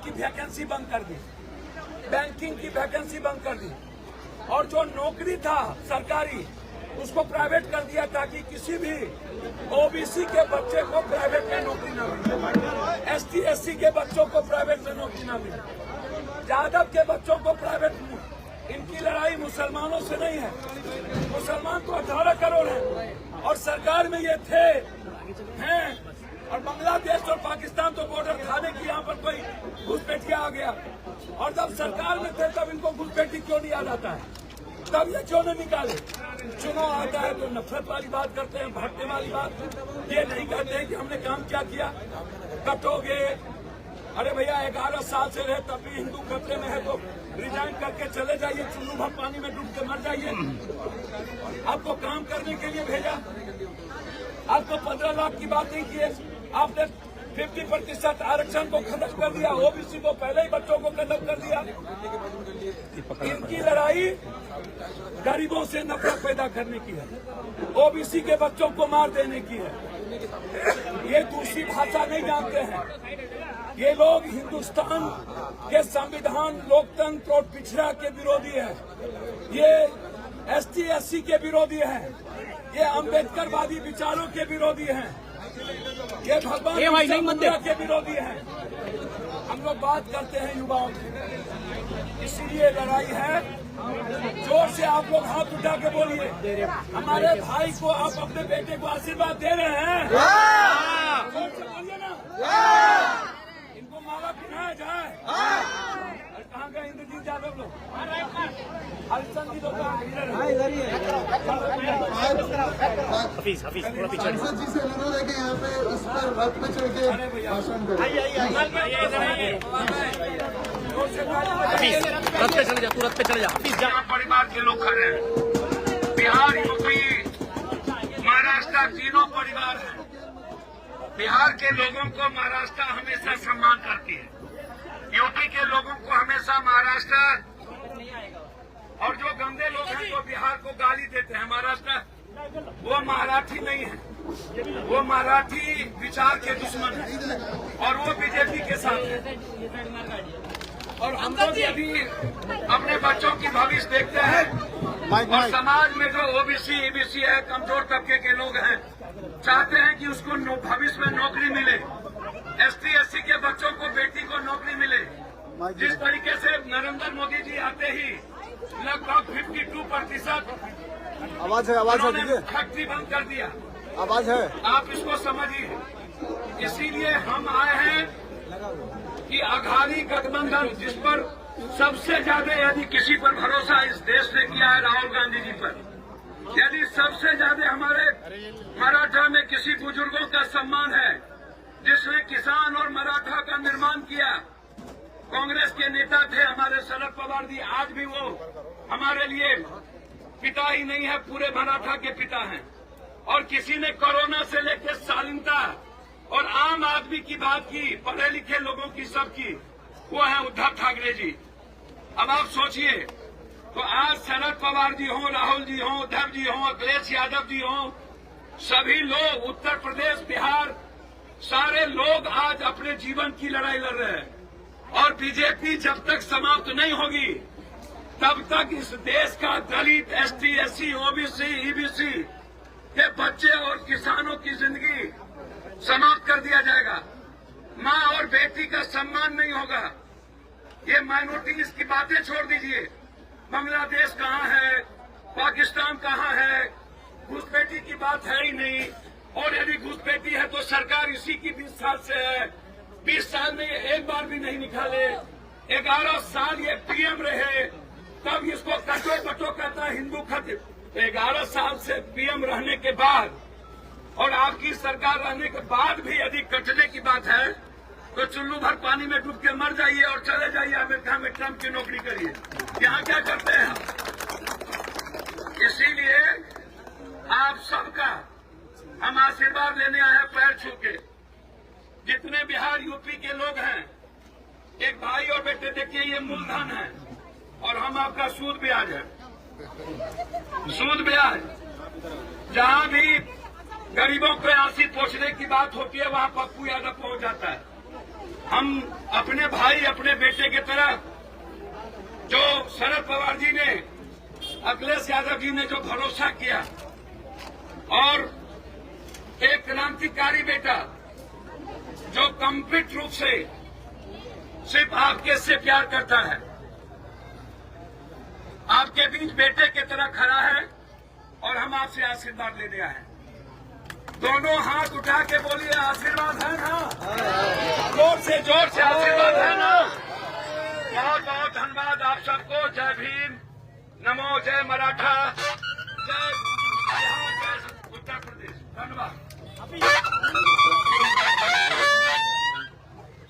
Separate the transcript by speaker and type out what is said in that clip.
Speaker 1: की वैकेंसी बंद कर दी, बैंकिंग की वैकेंसी बंद कर दी, और जो नौकरी था सरकारी उसको प्राइवेट कर दिया ताकि किसी भी ओबीसी के बच्चे को प्राइवेट में नौकरी न मिले, एसटी एससी के बच्चों को प्राइवेट में नौकरी न मिले, यादव के बच्चों को प्राइवेट। इनकी लड़ाई मुसलमानों से नहीं है, मुसलमान तो 18 करोड़ है और सरकार में ये थे हैं, और बांग्लादेश और पाकिस्तान तो बॉर्डर खाने की यहाँ पर कोई घुसपैठिया आ गया, और जब सरकार में थे तब इनको घुसपैठी क्यों नहीं याद आता है, तब ये क्यों नहीं निकाले। चुनाव आता है तो नफरत वाली बात करते हैं, भागने वाली बात, ये नहीं कहते हैं कि हमने काम क्या किया। कटोगे, अरे भैया 11 साल से रहे तब भी हिंदू खतरे में है तो रिजाइन करके चले जाइए, चुल्लू भर पानी में डूब के मर जाइए। आपको काम करने के लिए भेजा, आपको 15 लाख की बात नहीं की है, आपने 50% आरक्षण को खत्म कर दिया, ओबीसी को पहले ही बच्चों को खत्म कर दिया। इनकी लड़ाई गरीबों से नफरत पैदा करने की है, ओबीसी के बच्चों को मार देने की है। ये दूसरी भाषा नहीं जानते हैं, ये लोग हिंदुस्तान के संविधान, लोकतंत्र और पिछड़ा के विरोधी है, ये एसटी एससी के विरोधी है, ये अम्बेडकरवादी विचारों के विरोधी हैं, ये भगवान के विरोधी हैं। हम लोग बात करते हैं युवाओं की, इसीलिए लड़ाई है। जोर से आप लोग हाथ उठा के बोलिए, हमारे भाई को आप अपने बेटे को आशीर्वाद दे रहे हैं, जोर से बोलिए ना, इनको माला पहनाया जाए। कहाँ गए इंद्रजीत यादव लोग, हरिचंद जी लोग
Speaker 2: सांसद जी से अनुरोध है कि यहाँ पे इस पर रथ पे चढ़ के भाषण करें।
Speaker 3: रथ पे चले जा, तू रथ पे चले जा।
Speaker 4: परिवार के लोग खड़े हैं, बिहार, यूपी, महाराष्ट्र, तीनों परिवार हैं। बिहार के लोगों को महाराष्ट्र हमेशा सम्मान करती है, यूपी के लोगों को हमेशा महाराष्ट्र, और जो गंदे लोग हैं जो बिहार को गाली देते हैं महाराष्ट्र, वो मराठी नहीं है, वो मराठी विचार के दुश्मन है और वो बीजेपी के साथ है। और हम लोग यदि अपने बच्चों की भविष्य देखते हैं और समाज में जो ओबीसी ईबीसी है, कमजोर तबके के लोग हैं, चाहते हैं कि उसको भविष्य में नौकरी मिले, एसटी एससी के बच्चों को, बेटी को नौकरी मिले। जिस तरीके से नरेंद्र मोदी जी आते ही लगभग 52%
Speaker 2: आवाज है
Speaker 4: फैक्ट्री बंद कर दिया,
Speaker 2: आवाज है,
Speaker 4: आप इसको समझिए। इसीलिए हम आए हैं कि अघाड़ी गठबंधन, जिस पर सबसे ज्यादा यदि किसी पर भरोसा इस देश ने किया है राहुल गांधी जी पर, यदि सबसे ज्यादा हमारे मराठा में किसी बुजुर्गों का सम्मान है जिसने किसान और मराठा का निर्माण किया, कांग्रेस के नेता थे हमारे शरद पवार जी, आज भी वो हमारे लिए पिता ही नहीं है, पूरे मराठा के पिता हैं। और किसी ने कोरोना से लेकर शालीनता और आम आदमी की बात की, पढ़े लिखे लोगों की सबकी, वो है उद्धव ठाकरे जी। अब आप सोचिए, तो आज शरद पवार जी हों, राहुल जी हों, उद्धव जी हों, अखिलेश यादव जी हों, सभी लोग, उत्तर प्रदेश, बिहार, सारे लोग आज अपने जीवन की लड़ाई लड़ रहे हैं। और बीजेपी जब तक समाप्त नहीं होगी तब तक इस देश का दलित, एसटी एससी, ओबीसी, ईबीसी के बच्चे और किसानों की जिंदगी समाप्त कर दिया जाएगा। माँ और बेटी का सम्मान नहीं होगा। ये माइनॉरिटीज की बातें छोड़ दीजिए, बांग्लादेश कहाँ है, पाकिस्तान कहाँ है, घुसपैठी की बात है ही नहीं। और यदि घुसपैठी है तो सरकार इसी की 20 साल से है, 20 साल में ये एक बार भी नहीं निकाले, 11 साल ये पीएम रहे, तब इसको कटो बटो कहता है हिंदू खत। 11 साल से पीएम रहने के बाद और आपकी सरकार रहने के बाद भी यदि कटने की बात है तो चुल्लू भर पानी में डूब के मर जाइए और चले जाइए अमेरिका में ट्रंप की नौकरी करिए। यहाँ क्या करते हैं? इसीलिए आप सबका हम आशीर्वाद लेने आए हैं, पैर छू के। जितने बिहार यूपी के लोग हैं, एक भाई और बेटे, देखिए ये मूलधन है और हम आपका सूद ब्याज है। सूद ब्याज, जहां भी गरीबों को आंसी पोछने की बात होती है वहां पप्पू यादव पहुंच जाता है। हम अपने भाई अपने बेटे की तरह जो शरद पवार जी ने, अखिलेश यादव जी ने जो भरोसा किया और एक क्रांतिकारी बेटा जो कंप्लीट रूप से सिर्फ आपके से प्यार करता है, आपके बीच बेटे की तरह खड़ा है और हम आपसे आशीर्वाद लेने आए हैं। दोनों हाथ उठा के बोलिए आशीर्वाद है ना? जोर से आशीर्वाद है ना? बहुत बहुत धन्यवाद आप सबको। जय भीम, नमो, जय मराठा, जय बिहार, जय उत्तर प्रदेश। धन्यवाद।